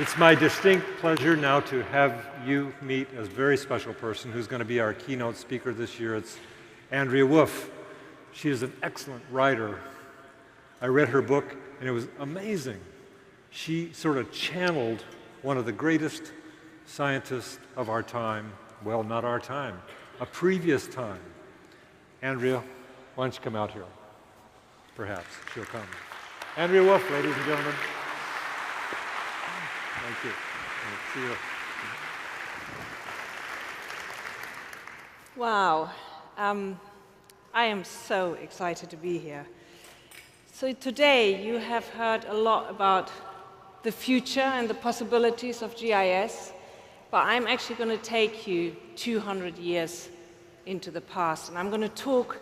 It's my distinct pleasure now to have you meet a very special person who's going to be our keynote speaker this year. It's Andrea Wulf. She is an excellent writer. I read her book and it was amazing. She sort of channeled one of the greatest scientists of our time, well, not our time, a previous time. Andrea, why don't you come out here? Perhaps she'll come. Andrea Wulf, ladies and gentlemen. Thank you. See you. Wow. I am so excited to be here. So today you have heard a lot about the future and the possibilities of GIS, but I'm actually going to take you 200 years into the past, and I'm going to talk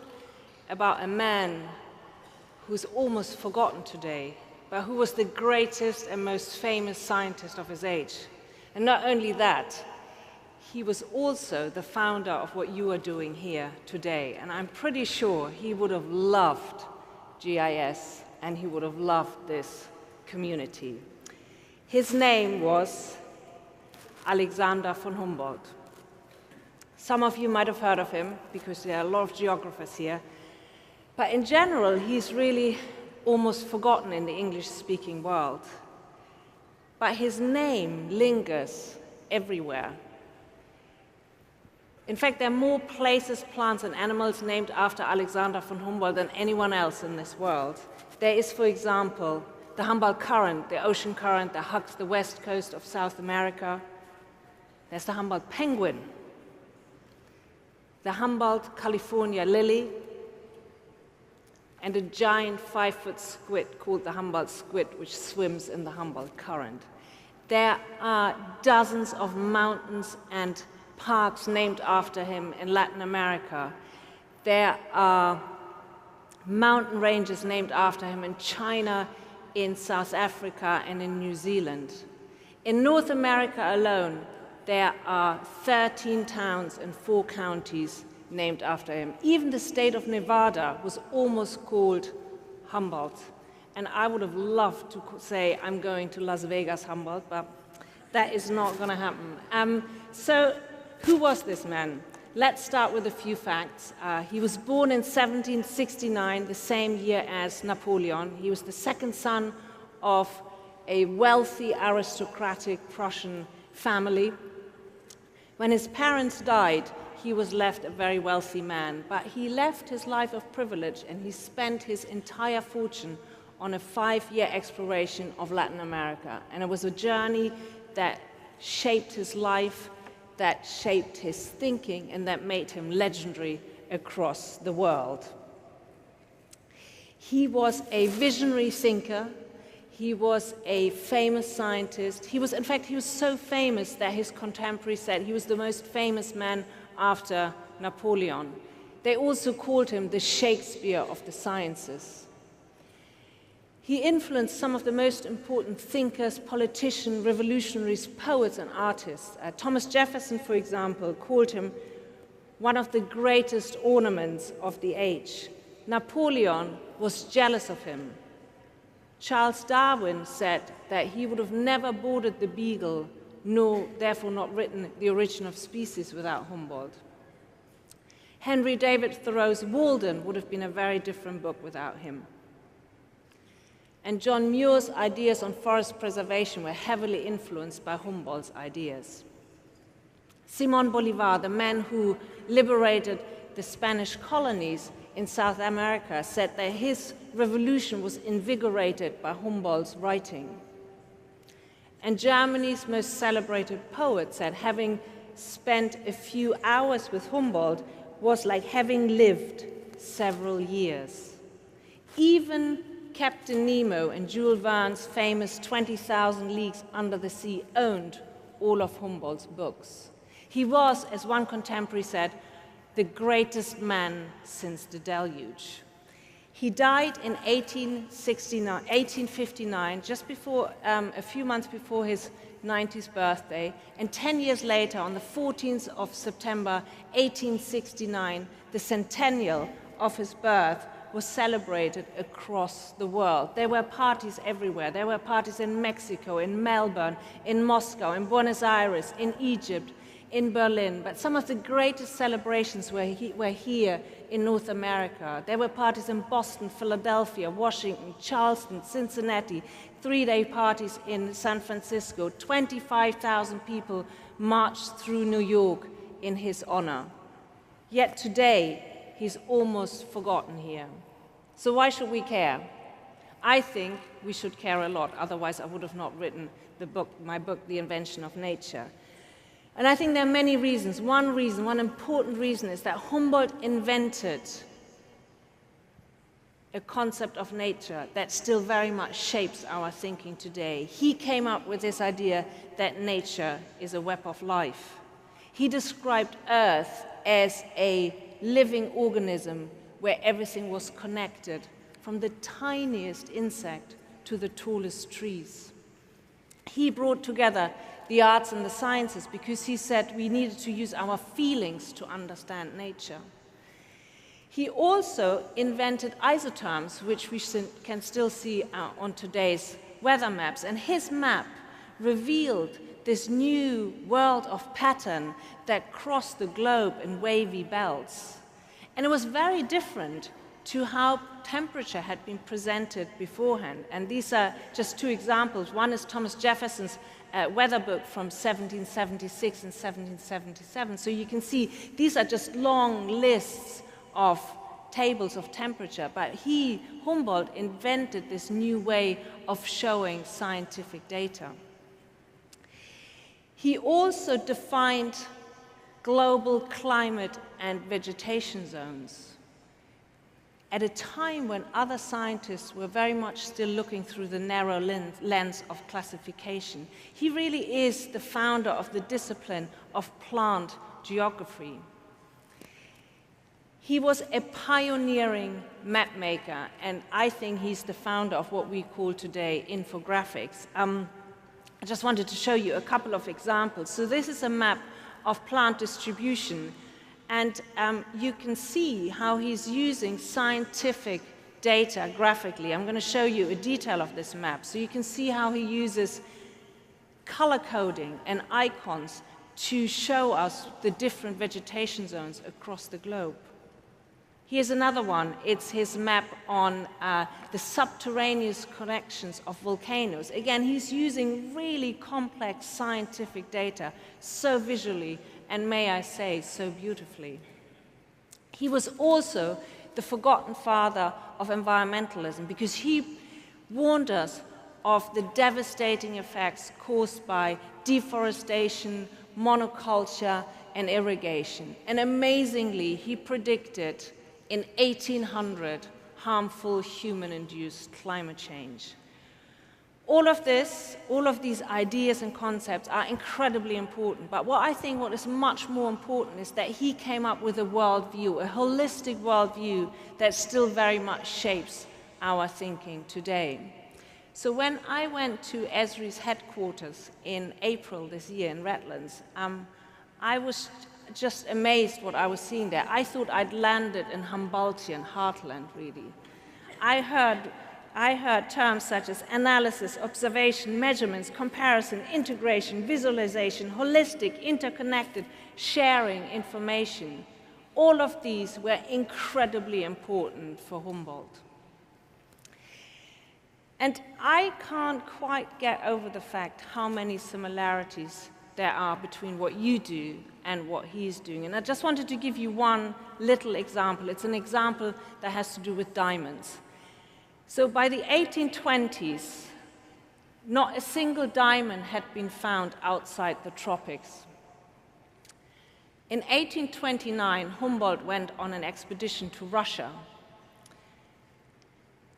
about a man who's almost forgotten today, but who was the greatest and most famous scientist of his age. And not only that, he was also the founder of what you are doing here today, and I'm pretty sure he would have loved GIS and he would have loved this community. His name was Alexander von Humboldt. Some of you might have heard of him because there are a lot of geographers here, but in general he's really almost forgotten in the English-speaking world. But his name lingers everywhere. In fact, there are more places, plants, and animals named after Alexander von Humboldt than anyone else in this world. There is, for example, the Humboldt current, the ocean current that hugs the west coast of South America. There's the Humboldt penguin, the Humboldt California lily, and a giant 5-foot squid called the Humboldt squid, which swims in the Humboldt current. There are dozens of mountains and parks named after him in Latin America. There are mountain ranges named after him in China, in South Africa, and in New Zealand. In North America alone, there are 13 towns and 4 counties named after him. Even the state of Nevada was almost called Humboldt. And I would have loved to say I'm going to Las Vegas, Humboldt, but that is not going to happen. So who was this man? Let's start with a few facts. He was born in 1769, the same year as Napoleon. He was the second son of a wealthy aristocratic Prussian family. When his parents died, he was left a very wealthy man, but he left his life of privilege and he spent his entire fortune on a 5-year exploration of Latin America. And it was a journey that shaped his life, that shaped his thinking, and that made him legendary across the world. He was a visionary thinker. He was a famous scientist. In fact, he was so famous that his contemporaries said he was the most famous man after Napoleon. They also called him the Shakespeare of the sciences. He influenced some of the most important thinkers, politicians, revolutionaries, poets, and artists. Thomas Jefferson, for example, called him one of the greatest ornaments of the age. Napoleon was jealous of him. Charles Darwin said that he would have never boarded the Beagle, nor therefore not written The Origin of Species without Humboldt. Henry David Thoreau's Walden would have been a very different book without him. And John Muir's ideas on forest preservation were heavily influenced by Humboldt's ideas. Simón Bolívar, the man who liberated the Spanish colonies in South America, said that his revolution was invigorated by Humboldt's writing. And Germany's most celebrated poet said having spent a few hours with Humboldt was like having lived several years. Even Captain Nemo and Jules Verne's famous 20,000 Leagues Under the Sea owned all of Humboldt's books. He was, as one contemporary said, the greatest man since the deluge. He died in 1859, just before, a few months before his 90th birthday, and 10 years later, on the 14th of September 1869, the centennial of his birth, was celebrated across the world. There were parties everywhere. There were parties in Mexico, in Melbourne, in Moscow, in Buenos Aires, in Egypt, in Berlin. But some of the greatest celebrations were here in North America. There were parties in Boston, Philadelphia, Washington, Charleston, Cincinnati, 3-day parties in San Francisco. 25,000 people marched through New York in his honor. Yet today, he's almost forgotten here. So why should we care? I think we should care a lot, otherwise I would have not written my book, The Invention of Nature. And I think there are many reasons. One important reason is that Humboldt invented a concept of nature that still very much shapes our thinking today. He came up with this idea that nature is a web of life. He described Earth as a living organism where everything was connected, from the tiniest insect to the tallest trees. He brought together the arts and the sciences because he said we needed to use our feelings to understand nature. He also invented isotherms, which we can still see on today's weather maps, and his map revealed this new world of pattern that crossed the globe in wavy belts. And it was very different to how temperature had been presented beforehand. And these are just two examples. One is Thomas Jefferson's weather book from 1776 and 1777. So you can see these are just long lists of tables of temperature. But Humboldt, invented this new way of showing scientific data. He also defined global climate and vegetation zones at a time when other scientists were very much still looking through the narrow lens of classification. He really is the founder of the discipline of plant geography. He was a pioneering map maker, and I think he's the founder of what we call today infographics. I just wanted to show you a couple of examples. So this is a map of plant distribution, and you can see how he's using scientific data graphically. I'm going to show you a detail of this map. So you can see how he uses color coding and icons to show us the different vegetation zones across the globe. Here's another one. It's his map on the subterraneous connections of volcanoes. Again, he's using really complex scientific data so visually, and may I say, so beautifully. He was also the forgotten father of environmentalism because he warned us of the devastating effects caused by deforestation, monoculture, and irrigation. And amazingly, he predicted in 1800 harmful human-induced climate change. All of these ideas and concepts are incredibly important, but what is much more important is that he came up with a worldview, a holistic worldview that still very much shapes our thinking today. So when I went to Esri's headquarters in April this year in Redlands, I was just amazed what I was seeing there. I thought I'd landed in Humboldtian heartland, really. I heard terms such as analysis, observation, measurements, comparison, integration, visualization, holistic, interconnected, sharing information. All of these were incredibly important for Humboldt. And I can't quite get over the fact how many similarities there are between what you do and what he's doing. And I just wanted to give you one little example. It's an example that has to do with diamonds. So by the 1820s, not a single diamond had been found outside the tropics. In 1829, Humboldt went on an expedition to Russia.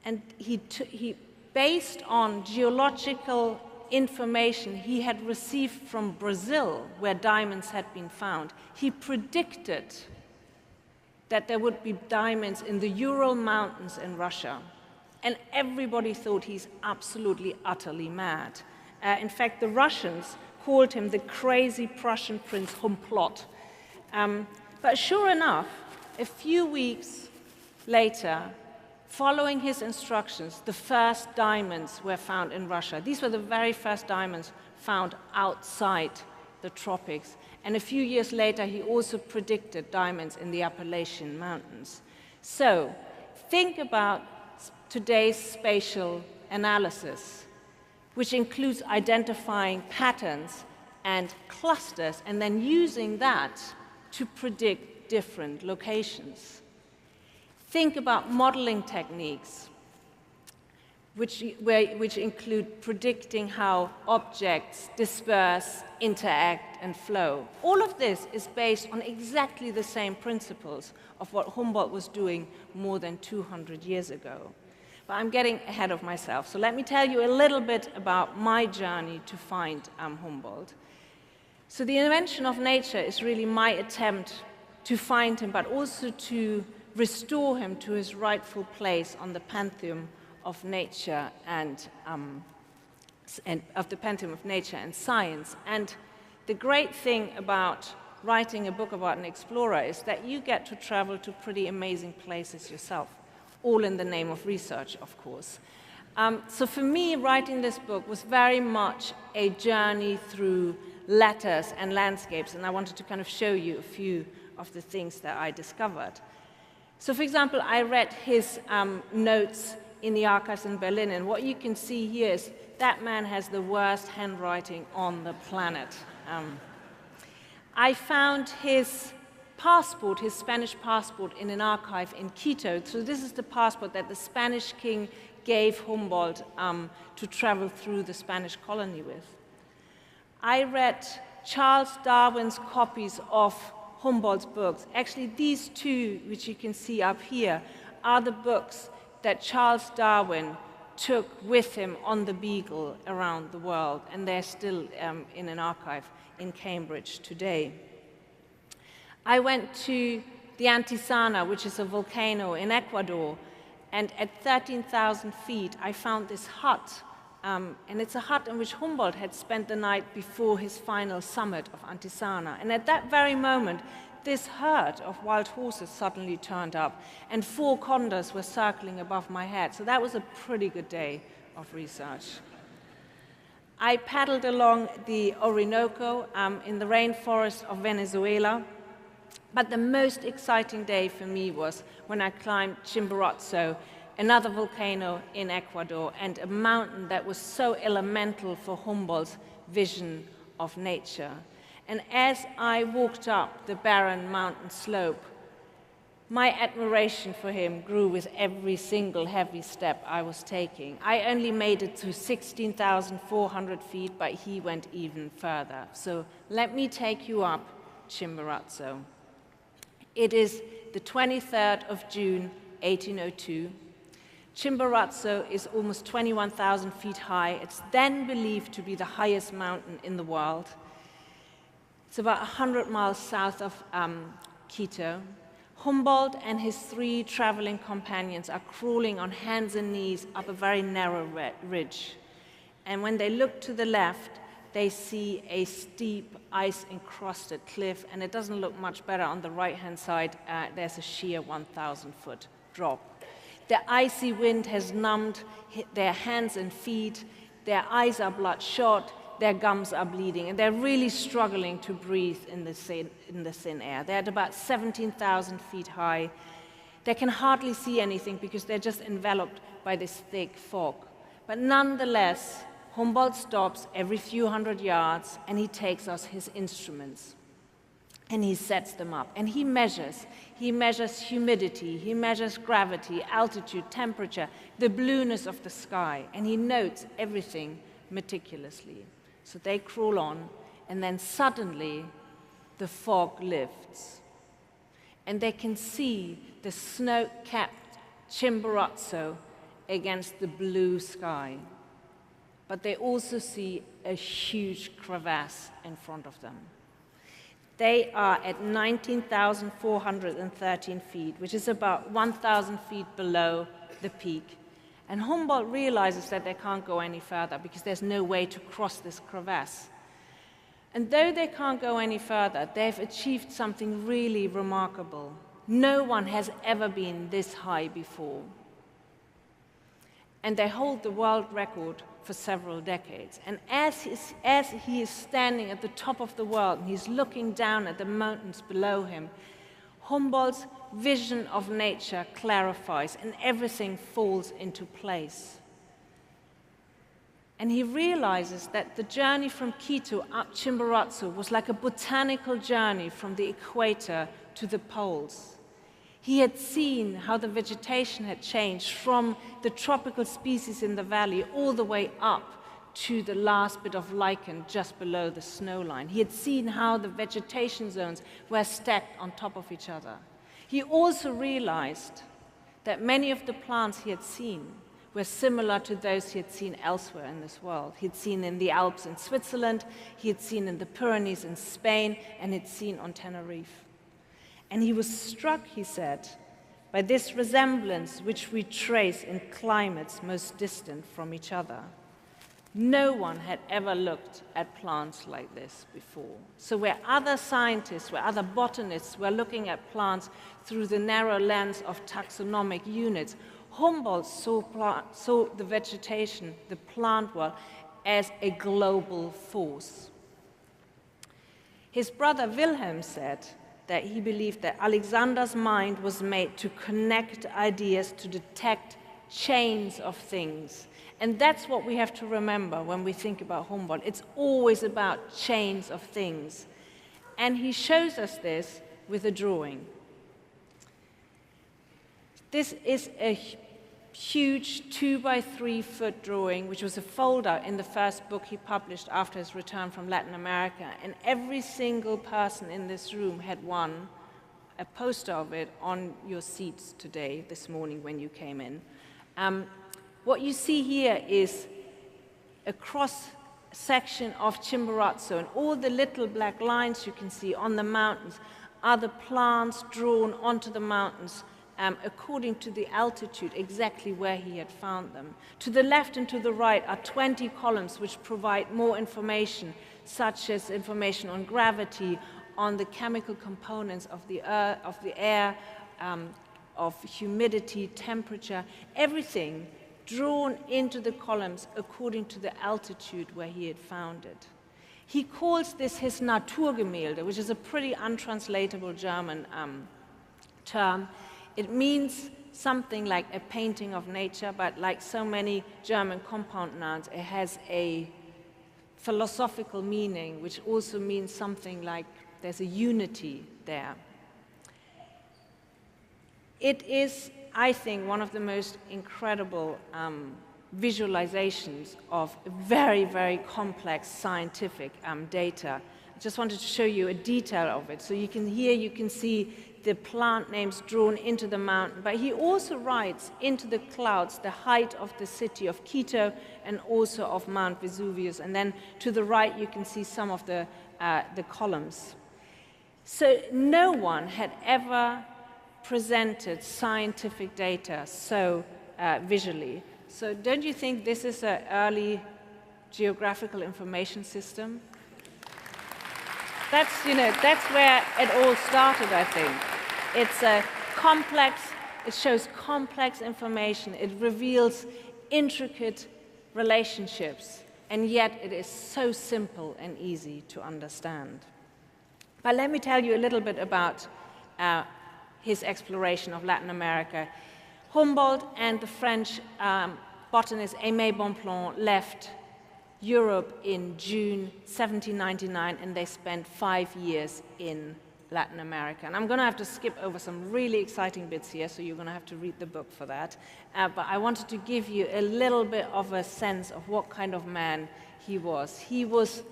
And he based on geological information he had received from Brazil, where diamonds had been found, he predicted that there would be diamonds in the Ural Mountains in Russia. And everybody thought he's absolutely, utterly mad. In fact, the Russians called him the crazy Prussian Prince Humboldt. But sure enough, a few weeks later, Following his instructions, the first diamonds were found in Russia. These were the very first diamonds found outside the tropics. And a few years later, he also predicted diamonds in the Appalachian Mountains. So think about today's spatial analysis, which includes identifying patterns and clusters, and then using that to predict different locations. Think about modeling techniques, which include predicting how objects disperse, interact, and flow. All of this is based on exactly the same principles of what Humboldt was doing more than 200 years ago. But I'm getting ahead of myself, so let me tell you a little bit about my journey to find Humboldt. So the invention of nature is really my attempt to find him, but also to restore him to his rightful place on the pantheon of nature and science. And the great thing about writing a book about an explorer is that you get to travel to pretty amazing places yourself, all in the name of research, of course. So for me, writing this book was very much a journey through letters and landscapes, and I wanted to kind of show you a few of the things that I discovered. So for example, I read his notes in the archives in Berlin, and what you can see here is that man has the worst handwriting on the planet. I found his passport, his Spanish passport, in an archive in Quito. So this is the passport that the Spanish king gave Humboldt to travel through the Spanish colony with. I read Charles Darwin's copies of Humboldt's books. Actually, these two, which you can see up here, are the books that Charles Darwin took with him on the Beagle around the world, and they're still in an archive in Cambridge today. I went to the Antisana, which is a volcano in Ecuador, and at 13,000 feet, I found this hut. And it's a hut in which Humboldt had spent the night before his final summit of Antisana. And at that very moment, this herd of wild horses suddenly turned up, and 4 condors were circling above my head. So that was a pretty good day of research. I paddled along the Orinoco in the rainforest of Venezuela. But the most exciting day for me was when I climbed Chimborazo, another volcano in Ecuador, and a mountain that was so elemental for Humboldt's vision of nature. And as I walked up the barren mountain slope, my admiration for him grew with every single heavy step I was taking. I only made it to 16,400 feet, but he went even further. So let me take you up Chimborazo. It is the 23rd of June, 1802. Chimborazo is almost 21,000 feet high. It's then believed to be the highest mountain in the world. It's about 100 miles south of Quito. Humboldt and his 3 traveling companions are crawling on hands and knees up a very narrow ridge. And when they look to the left, they see a steep, ice-encrusted cliff, and it doesn't look much better on the right-hand side. There's a sheer 1,000-foot drop. The icy wind has numbed their hands and feet, their eyes are bloodshot, their gums are bleeding, and they're really struggling to breathe in the thin air. They're at about 17,000 feet high. They can hardly see anything because they're just enveloped by this thick fog. But nonetheless, Humboldt stops every few hundred yards, and he takes us his instruments. And he sets them up, and he measures. He measures humidity, he measures gravity, altitude, temperature, the blueness of the sky, and he notes everything meticulously. So they crawl on, and then suddenly the fog lifts. And they can see the snow-capped Chimborazo against the blue sky. But they also see a huge crevasse in front of them. They are at 19,413 feet, which is about 1,000 feet below the peak. And Humboldt realizes that they can't go any further because there's no way to cross this crevasse. And though they can't go any further, they've achieved something really remarkable. No one has ever been this high before. and they hold the world record for several decades. And as he is standing at the top of the world, and he's looking down at the mountains below him, Humboldt's vision of nature clarifies, and everything falls into place. And he realizes that the journey from Quito up Chimborazo was like a botanical journey from the equator to the poles. He had seen how the vegetation had changed from the tropical species in the valley all the way up to the last bit of lichen just below the snow line. He had seen how the vegetation zones were stacked on top of each other. He also realized that many of the plants he had seen were similar to those he had seen elsewhere in this world. He'd seen in the Alps in Switzerland, he had seen in the Pyrenees in Spain, and he'd seen on Tenerife. And he was struck, he said, by this resemblance which we trace in climates most distant from each other. No one had ever looked at plants like this before. So where other scientists, where other botanists were looking at plants through the narrow lens of taxonomic units, Humboldt saw the vegetation, the plant world, as a global force. His brother Wilhelm said that he believed that Alexander's mind was made to connect ideas, to detect chains of things. And that's what we have to remember when we think about Humboldt. It's always about chains of things. And he shows us this with a drawing. This is a huge 2-by-3 foot drawing, which was a folder in the first book he published after his return from Latin America. And every single person in this room had one, a poster of it, on your seats today, this morning when you came in. What you see here is a cross-section of Chimborazo, and all the little black lines you can see on the mountains are the plants drawn onto the mountains according to the altitude, exactly where he had found them. To the left and to the right are 20 columns which provide more information, such as information on gravity, on the chemical components of the air, of humidity, temperature, everything drawn into the columns according to the altitude where he had found it. He calls this his Naturgemälde, which is a pretty untranslatable German term. It means something like a painting of nature, but like so many German compound nouns, it has a philosophical meaning, which also means something like there's a unity there. It is, I think, one of the most incredible visualizations of very, very complex scientific data. I just wanted to show you a detail of it. So you can see the plant names drawn into the mountain, but he also writes into the clouds the height of the city of Quito and also of Mount Vesuvius. And then to the right, you can see some of the columns. So no one had ever presented scientific data so visually. So don't you think this is an early geographical information system? That's where it all started, I think. It's a complex, it shows complex information, it reveals intricate relationships, and yet it is so simple and easy to understand. But let me tell you a little bit about his exploration of Latin America. Humboldt and the French botanist Aimé Bonpland left Europe in June 1799, and they spent 5 years in Latin America. And I'm going to have to skip over some really exciting bits here, so you're going to have to read the book for that. But I wanted to give you a little bit of a sense of what kind of man he was. He was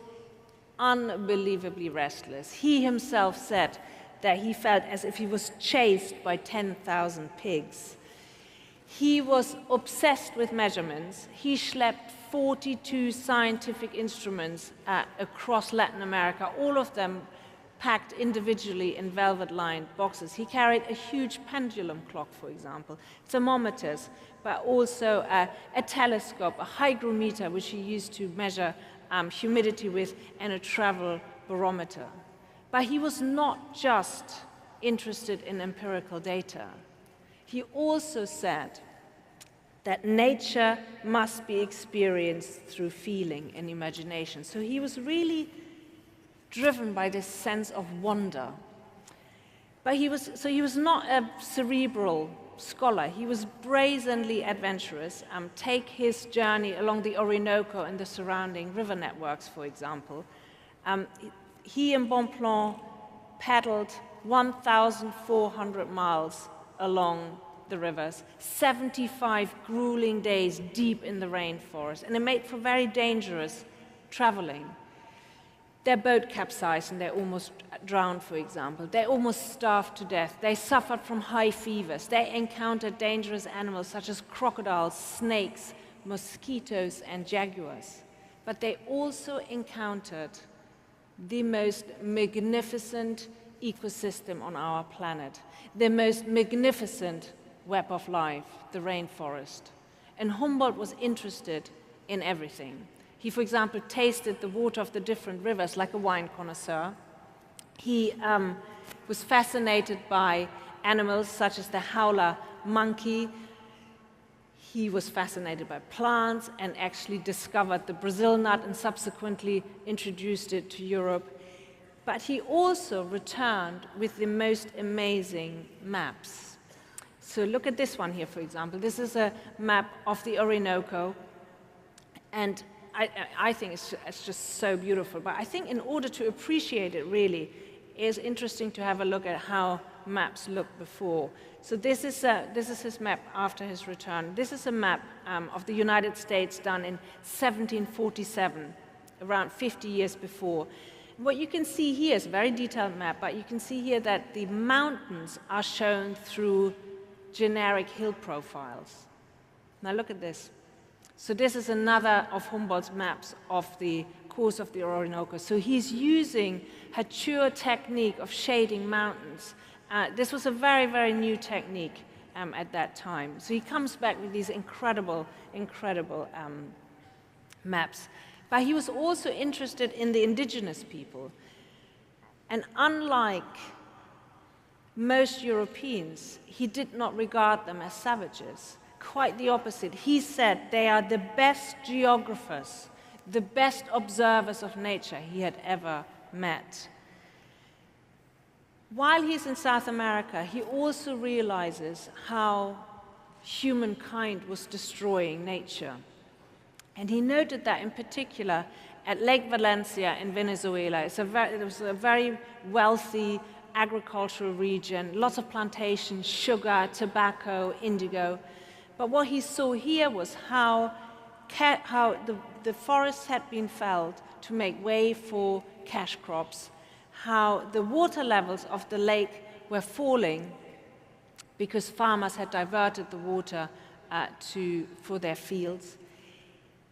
unbelievably restless. He himself said that he felt as if he was chased by 10,000 pigs. He was obsessed with measurements. He schlepped 42 scientific instruments across Latin America, all of them packed individually in velvet-lined boxes. He carried a huge pendulum clock, for example, thermometers, but also a telescope, a hygrometer, which he used to measure humidity with, and a travel barometer. But he was not just interested in empirical data. He also said that nature must be experienced through feeling and imagination. So he was really driven by this sense of wonder. But he was not a cerebral scholar. He was brazenly adventurous. Take his journey along the Orinoco and the surrounding river networks, for example. He and Bonpland paddled 1,400 miles along the rivers, 75 grueling days deep in the rainforest, and it made for very dangerous traveling. Their boat capsized and they almost drowned, for example. They almost starved to death. They suffered from high fevers. They encountered dangerous animals such as crocodiles, snakes, mosquitoes, and jaguars. But they also encountered the most magnificent ecosystem on our planet, the most magnificent web of life, the rainforest. And Humboldt was interested in everything. He, for example, tasted the water of the different rivers like a wine connoisseur. He was fascinated by animals such as the howler monkey. He was fascinated by plants and actually discovered the Brazil nut and subsequently introduced it to Europe. But he also returned with the most amazing maps. So look at this one here, for example. This is a map of the Orinoco, and I think it's just so beautiful. But I think in order to appreciate it really, it's interesting to have a look at how maps looked before. So this is his map after his return. This is a map of the United States done in 1747, around 50 years before. What you can see here is a very detailed map, but you can see here that the mountains are shown through generic hill profiles. Now look at this. So this is another of Humboldt's maps of the course of the Orinoco. So he's using Hachur technique of shading mountains. This was a very, very new technique at that time. So he comes back with these incredible maps. But he was also interested in the indigenous people. And unlike most Europeans, he did not regard them as savages. Quite the opposite. He said they are the best geographers, the best observers of nature he had ever met. While he's in South America, he also realizes how humankind was destroying nature. And he noted that in particular at Lake Valencia in Venezuela. It was a very wealthy agricultural region, lots of plantations, sugar, tobacco, indigo. But what he saw here was how the forests had been felled to make way for cash crops, how the water levels of the lake were falling because farmers had diverted the water for their fields.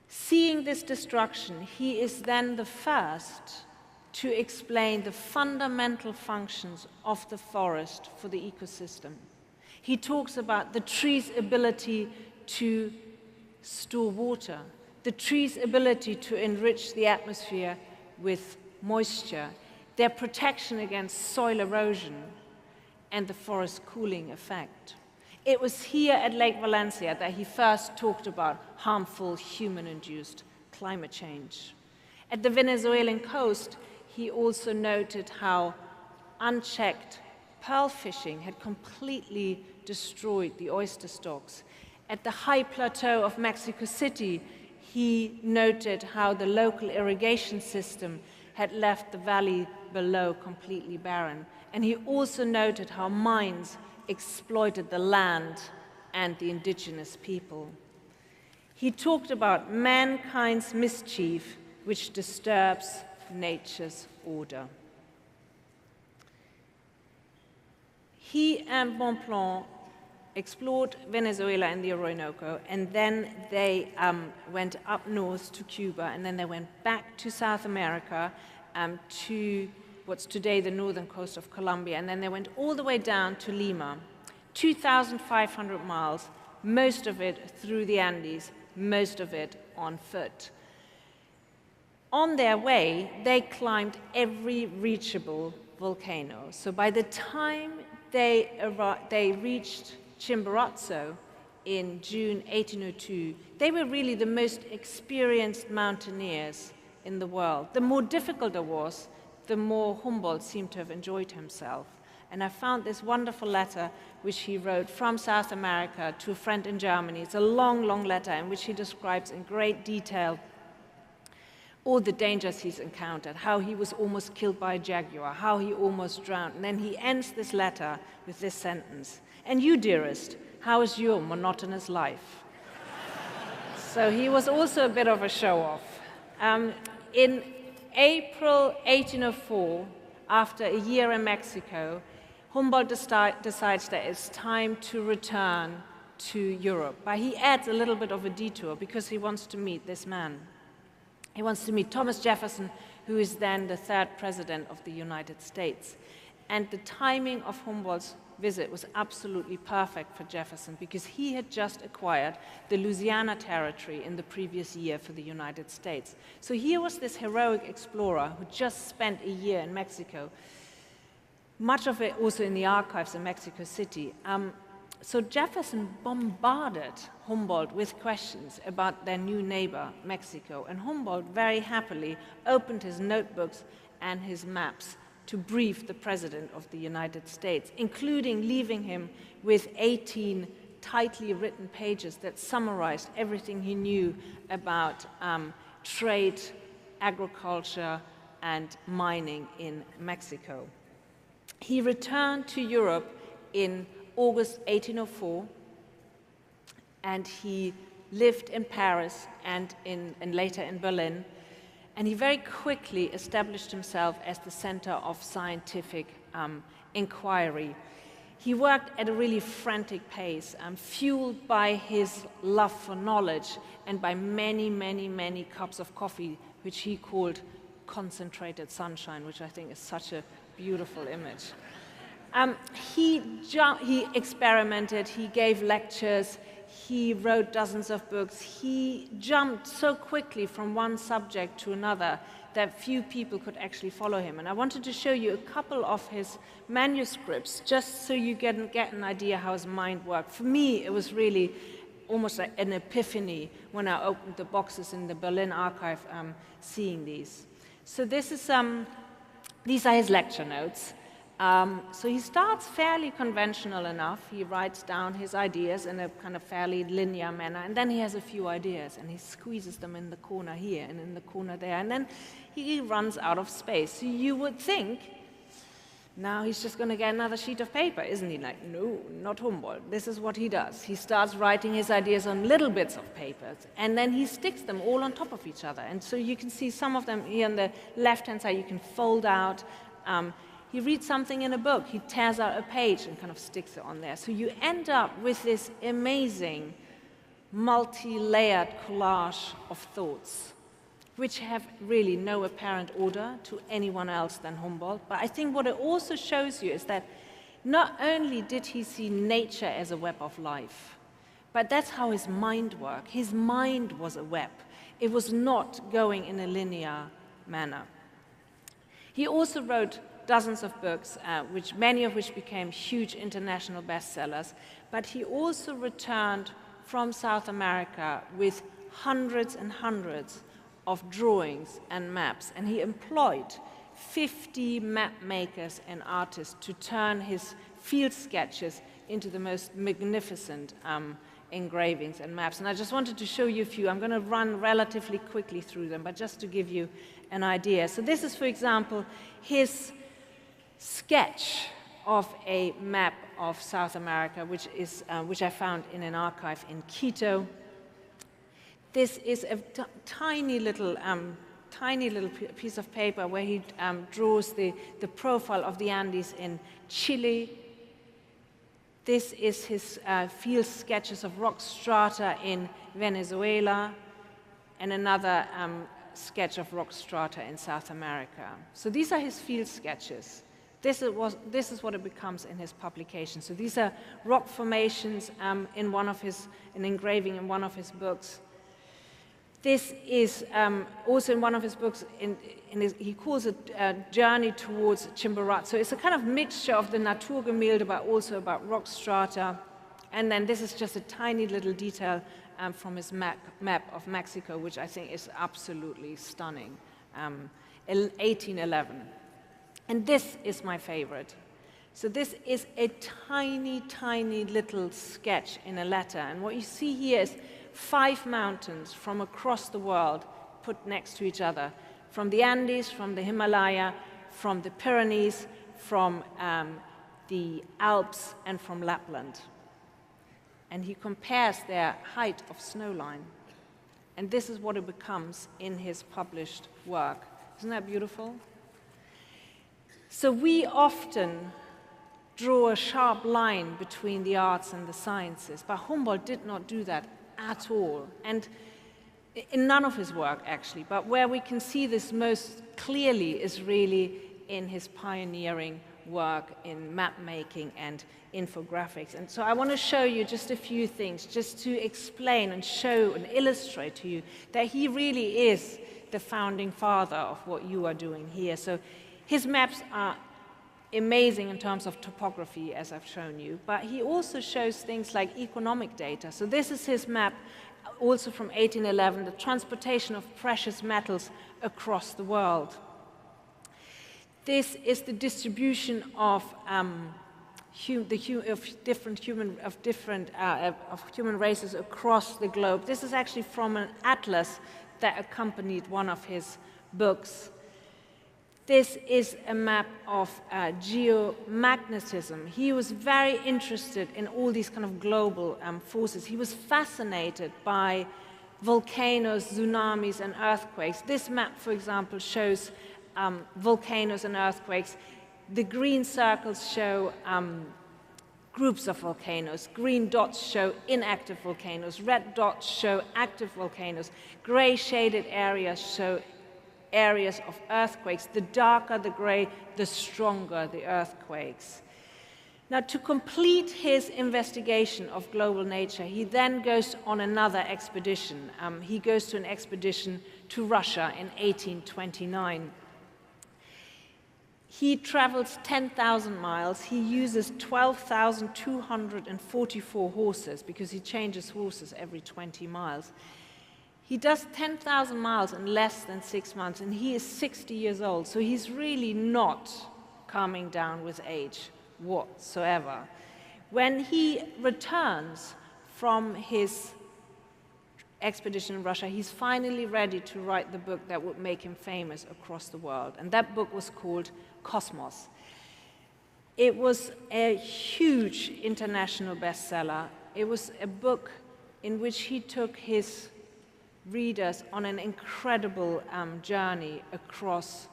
Seeing this destruction, he is then the first to explain the fundamental functions of the forest for the ecosystem. He talks about the tree's ability to store water, the tree's ability to enrich the atmosphere with moisture, their protection against soil erosion, and the forest cooling effect. It was here at Lake Valencia that he first talked about harmful human-induced climate change. At the Venezuelan coast, he also noted how unchecked pearl fishing had completely destroyed the oyster stocks. At the high plateau of Mexico City, he noted how the local irrigation system had left the valley below completely barren. And he also noted how mines exploited the land and the indigenous people. He talked about mankind's mischief, which disturbs nature's order. He and Bonpland explored Venezuela and the Orinoco, and then they went up north to Cuba, and then they went back to South America, to what's today the northern coast of Colombia, and then they went all the way down to Lima, 2,500 miles, most of it through the Andes, most of it on foot. On their way, they climbed every reachable volcano. So by the time they reached Chimborazo, in June 1802, they were really the most experienced mountaineers in the world. The more difficult it was, the more Humboldt seemed to have enjoyed himself. And I found this wonderful letter which he wrote from South America to a friend in Germany. It's a long, long letter in which he describes in great detail all the dangers he's encountered, how he was almost killed by a jaguar, how he almost drowned. And then he ends this letter with this sentence: "And you, dearest, how is your monotonous life?" So he was also a bit of a show-off. In April 1804, after a year in Mexico, Humboldt decides that it's time to return to Europe. But he adds a little bit of a detour because he wants to meet this man. He wants to meet Thomas Jefferson, who is then the third president of the United States. And the timing of Humboldt's visit was absolutely perfect for Jefferson because he had just acquired the Louisiana Territory in the previous year for the United States. So here was this heroic explorer who just spent a year in Mexico, much of it also in the archives in Mexico City. So Jefferson bombarded Humboldt with questions about their new neighbor, Mexico, and Humboldt very happily opened his notebooks and his maps to brief the President of the United States, including leaving him with 18 tightly written pages that summarized everything he knew about trade, agriculture, and mining in Mexico. He returned to Europe in August 1804, and he lived in Paris and later in Berlin, and he very quickly established himself as the center of scientific inquiry. He worked at a really frantic pace, fueled by his love for knowledge and by many, many, many cups of coffee, which he called concentrated sunshine, which I think is such a beautiful image. He experimented, he gave lectures, he wrote dozens of books. He jumped so quickly from one subject to another that few people could actually follow him. And I wanted to show you a couple of his manuscripts, just so you get an idea how his mind worked. For me, it was really almost like an epiphany when I opened the boxes in the Berlin archive, seeing these. So this is, these are his lecture notes. So he starts fairly conventional enough. He writes down his ideas in a kind of fairly linear manner, and then he has a few ideas, and he squeezes them in the corner here and in the corner there, and then he runs out of space. So you would think, now he's just going to get another sheet of paper, isn't he? Like, no, not Humboldt. This is what he does. He starts writing his ideas on little bits of paper, and then he sticks them all on top of each other. And so you can see some of them here on the left-hand side, you can fold out. He reads something in a book, he tears out a page and kind of sticks it on there. So you end up with this amazing multi-layered collage of thoughts, which have really no apparent order to anyone else than Humboldt. But I think what it also shows you is that not only did he see nature as a web of life, but that's how his mind worked. His mind was a web. It was not going in a linear manner. He also wrote dozens of books, many of which became huge international bestsellers, but he also returned from South America with hundreds and hundreds of drawings and maps, and he employed 50 map makers and artists to turn his field sketches into the most magnificent engravings and maps. And I just wanted to show you a few. I'm going to run relatively quickly through them, but just to give you an idea. So this is, for example, his sketch of a map of South America, which I found in an archive in Quito. This is a tiny little piece of paper where he draws the profile of the Andes in Chile. This is his field sketches of rock strata in Venezuela, and another sketch of rock strata in South America. So these are his field sketches. This is what it becomes in his publication. So these are rock formations an engraving in one of his books. This is also in one of his books, he calls it Journey Towards Chimborazo. So it's a kind of mixture of the Naturgemälde, but also about rock strata. And then this is just a tiny little detail from his map of Mexico, which I think is absolutely stunning. 1811. And this is my favorite. So this is a tiny, tiny little sketch in a letter. And what you see here is 5 mountains from across the world put next to each other. From the Andes, from the Himalaya, from the Pyrenees, from the Alps, and from Lapland. And he compares their height of snow line. And this is what it becomes in his published work. Isn't that beautiful? So we often draw a sharp line between the arts and the sciences, but Humboldt did not do that at all. And in none of his work, actually, but where we can see this most clearly is really in his pioneering work in map making and infographics. And so I want to show you just a few things, just to explain and show and illustrate to you that he really is the founding father of what you are doing here. So his maps are amazing in terms of topography, as I've shown you, but he also shows things like economic data. So this is his map, also from 1811, the transportation of precious metals across the world. This is the distribution of different human races across the globe. This is actually from an atlas that accompanied one of his books. This is a map of geomagnetism. He was very interested in all these kind of global forces. He was fascinated by volcanoes, tsunamis, and earthquakes. This map, for example, shows volcanoes and earthquakes. The green circles show groups of volcanoes. Green dots show inactive volcanoes. Red dots show active volcanoes. Gray shaded areas show areas of earthquakes. The darker the gray, the stronger the earthquakes. Now, to complete his investigation of global nature, he then goes on another expedition. He goes to an expedition to Russia in 1829. He travels 10,000 miles. He uses 12,244 horses because he changes horses every 20 miles. He does 10,000 miles in less than 6 months, and he is 60 years old, so he's really not coming down with age whatsoever. When he returns from his expedition in Russia, he's finally ready to write the book that would make him famous across the world, and that book was called Cosmos. It was a huge international bestseller. It was a book in which he took his readers on an incredible journey across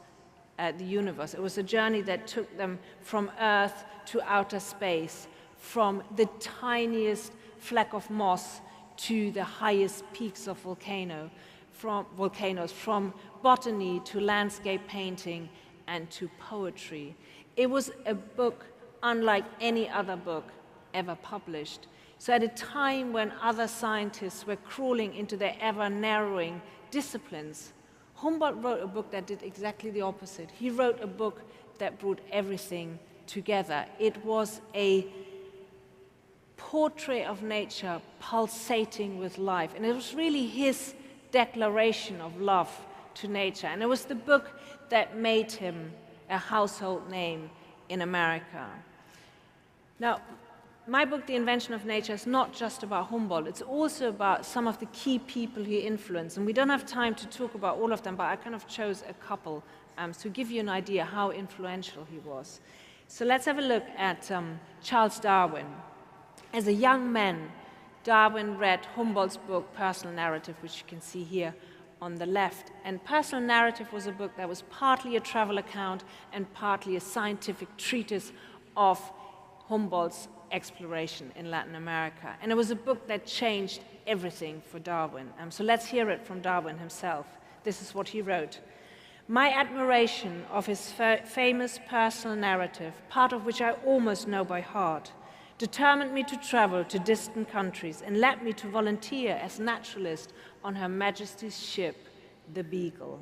the universe. It was a journey that took them from Earth to outer space, from the tiniest fleck of moss to the highest peaks of volcanoes, from botany to landscape painting and to poetry. It was a book unlike any other book ever published. So at a time when other scientists were crawling into their ever-narrowing disciplines, Humboldt wrote a book that did exactly the opposite. He wrote a book that brought everything together. It was a portrait of nature pulsating with life, and it was really his declaration of love to nature. And it was the book that made him a household name in America. Now, my book, The Invention of Nature, is not just about Humboldt. It's also about some of the key people he influenced. And we don't have time to talk about all of them, but I kind of chose a couple to give you an idea how influential he was. So let's have a look at Charles Darwin. As a young man, Darwin read Humboldt's book, Personal Narrative, which you can see here on the left. And Personal Narrative was a book that was partly a travel account and partly a scientific treatise of Humboldt's exploration in Latin America. And it was a book that changed everything for Darwin. So let's hear it from Darwin himself. This is what he wrote. My admiration of his famous personal narrative, part of which I almost know by heart, determined me to travel to distant countries and led me to volunteer as naturalist on Her Majesty's ship, the Beagle.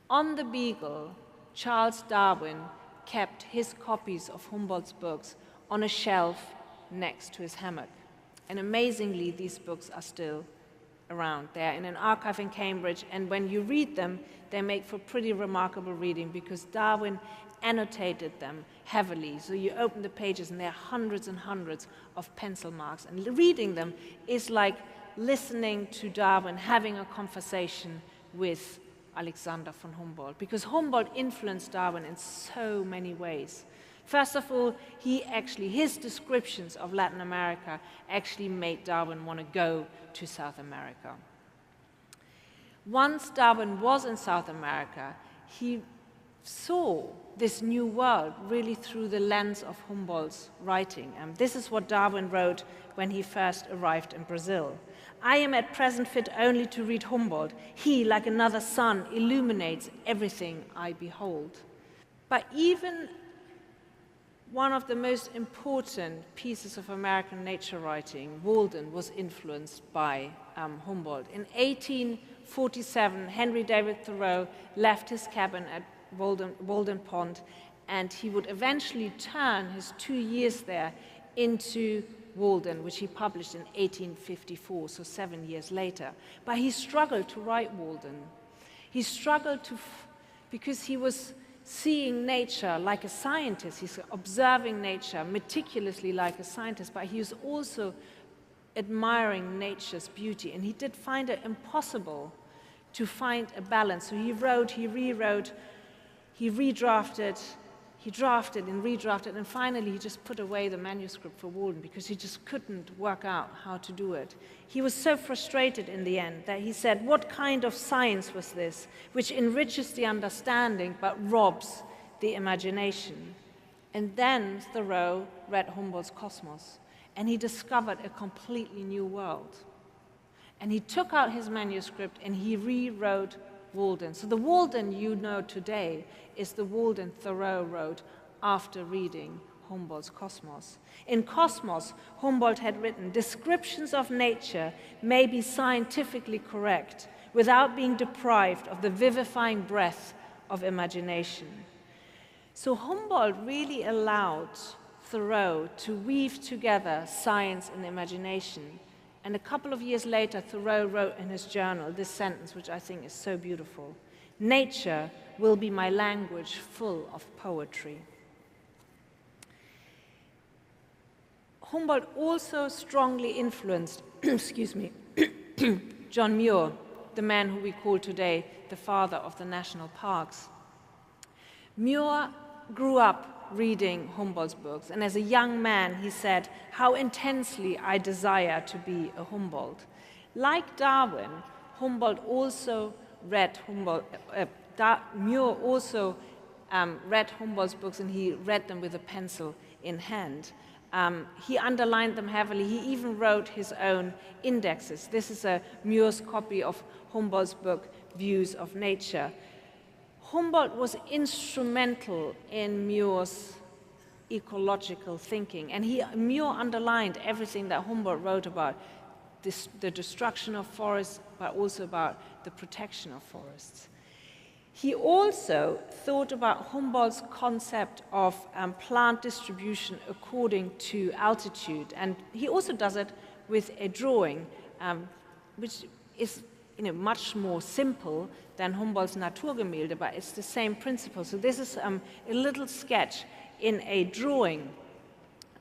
On the Beagle, Charles Darwin kept his copies of Humboldt's books on a shelf next to his hammock. And amazingly, these books are still around. They're in an archive in Cambridge, and when you read them, they make for pretty remarkable reading because Darwin annotated them heavily. So you open the pages and there are hundreds and hundreds of pencil marks. And reading them is like listening to Darwin having a conversation with Alexander von Humboldt, because Humboldt influenced Darwin in so many ways. First of all, his descriptions of Latin America actually made Darwin want to go to South America. Once Darwin was in South America, he saw this new world really through the lens of Humboldt's writing. This is what Darwin wrote when he first arrived in Brazil. "I am at present fit only to read Humboldt. He, like another sun, illuminates everything I behold." But even one of the most important pieces of American nature writing, Walden, was influenced by Humboldt. In 1847, Henry David Thoreau left his cabin at Walden Pond, and he would eventually turn his 2 years there into Walden, which he published in 1854, so 7 years later. But he struggled to write Walden. He struggled because he was seeing nature like a scientist. He's observing nature meticulously like a scientist, but he was also admiring nature's beauty, and he did find it impossible to find a balance. So he wrote, he rewrote, he redrafted, he drafted and redrafted, and finally he just put away the manuscript for Walden because he just couldn't work out how to do it. He was so frustrated in the end that he said, "What kind of science was this, which enriches the understanding but robs the imagination?" And then Thoreau read Humboldt's Cosmos, and he discovered a completely new world. And he took out his manuscript and he rewrote Walden. So the Walden you know today is the Walden Thoreau wrote after reading Humboldt's Cosmos. In Cosmos, Humboldt had written, "Descriptions of nature may be scientifically correct without being deprived of the vivifying breath of imagination." So Humboldt really allowed Thoreau to weave together science and imagination. And a couple of years later, Thoreau wrote in his journal this sentence, which I think is so beautiful: "Nature will be my language full of poetry." Humboldt also strongly influenced, John Muir, the man who we call today the father of the national parks. Muir grew up reading Humboldt's books, and as a young man he said, "How intensely I desire to be a Humboldt." Like Darwin, Humboldt also read Muir also read Humboldt's books, and he read them with a pencil in hand. He underlined them heavily. He even wrote his own indexes. This is Muir's copy of Humboldt's book, Views of Nature. Humboldt was instrumental in Muir's ecological thinking, and Muir underlined everything that Humboldt wrote about the destruction of forests, but also about the protection of forests. He also thought about Humboldt's concept of plant distribution according to altitude, and he also does it with a drawing, which is much more simple than Humboldt's Naturgemälde, but it's the same principle. So this is a little sketch in a drawing,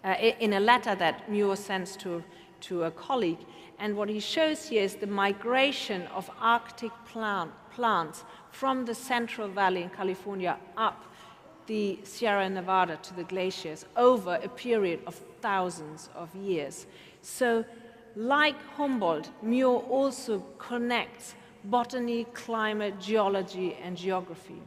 in a letter that Muir sends to a colleague. And what he shows here is the migration of Arctic plants from the Central Valley in California up the Sierra Nevada to the glaciers over a period of thousands of years. So like Humboldt, Muir also connects botany, climate, geology, and geography.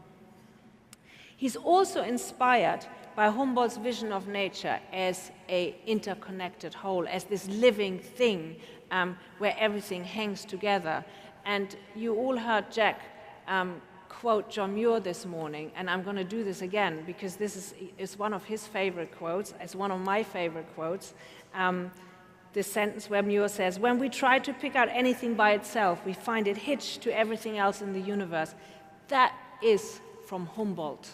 He's also inspired by Humboldt's vision of nature as an interconnected whole, as this living thing where everything hangs together. And you all heard Jack quote John Muir this morning, and I'm going to do this again because this is one of his favorite quotes. It's one of my favorite quotes. This sentence where Muir says, "When we try to pick out anything by itself, we find it hitched to everything else in the universe." That is from Humboldt.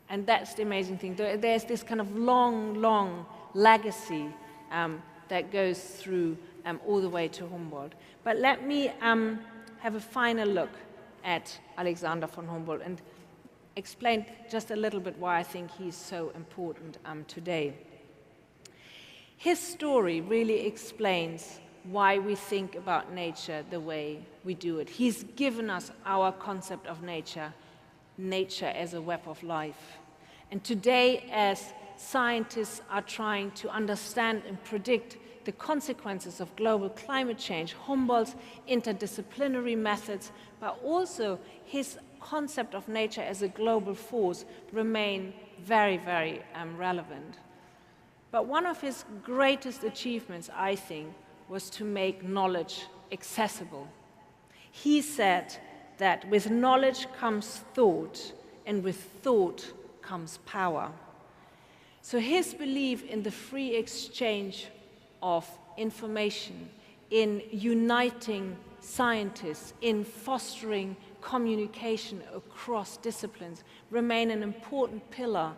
And that's the amazing thing. There's this kind of long, long legacy that goes through all the way to Humboldt. But let me have a final look at Alexander von Humboldt and explain just a little bit why I think he's so important today. His story really explains why we think about nature the way we do it. He's given us our concept of nature, nature as a web of life. And today, as scientists are trying to understand and predict the consequences of global climate change, Humboldt's interdisciplinary methods, but also his concept of nature as a global force remain very, very relevant. But one of his greatest achievements, I think, was to make knowledge accessible. He said that with knowledge comes thought, and with thought comes power. So his belief in the free exchange of information, in uniting scientists, in fostering communication across disciplines, remain an important pillar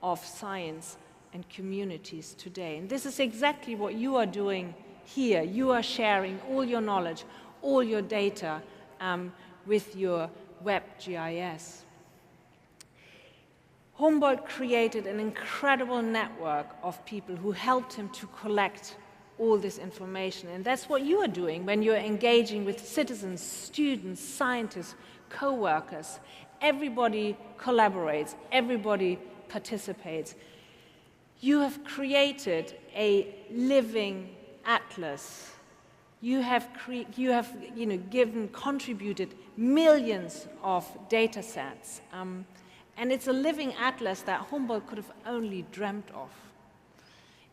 of science and communities today. And this is exactly what you are doing here. You are sharing all your knowledge, all your data with your WebGIS. Humboldt created an incredible network of people who helped him to collect all this information. And that's what you are doing when you're engaging with citizens, students, scientists, co-workers. Everybody collaborates, everybody participates. You have created a living atlas. You have contributed millions of data sets. And it's a living atlas that Humboldt could have only dreamt of.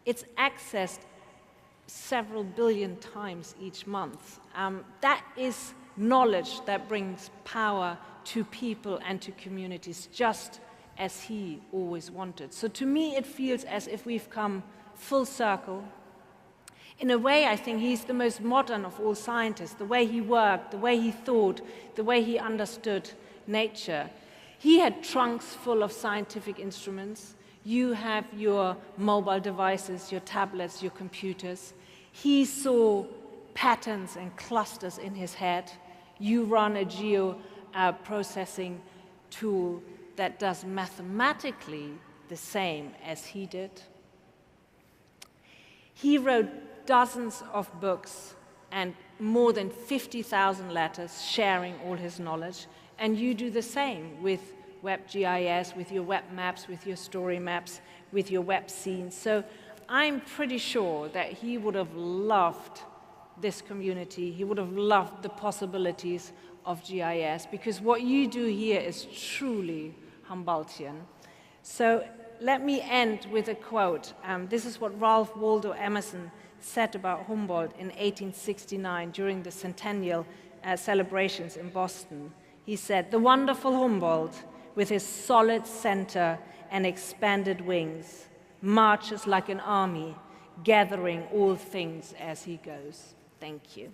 It's accessed several billion times each month. That is knowledge that brings power to people and to communities, just as he always wanted. So to me, it feels as if we've come full circle. In a way, I think he's the most modern of all scientists, the way he worked, the way he thought, the way he understood nature. He had trunks full of scientific instruments. You have your mobile devices, your tablets, your computers. He saw patterns and clusters in his head. You run a geo-processing tool that does mathematically the same as he did. He wrote dozens of books and more than 50,000 letters sharing all his knowledge. And you do the same with WebGIS, with your web maps, with your story maps, with your web scenes. So I'm pretty sure that he would have loved this community. He would have loved the possibilities of GIS, because what you do here is truly Humboldtian. So let me end with a quote. This is what Ralph Waldo Emerson said about Humboldt in 1869 during the centennial celebrations in Boston. He said, "The wonderful Humboldt, with his solid center and expanded wings, marches like an army, gathering all things as he goes." Thank you.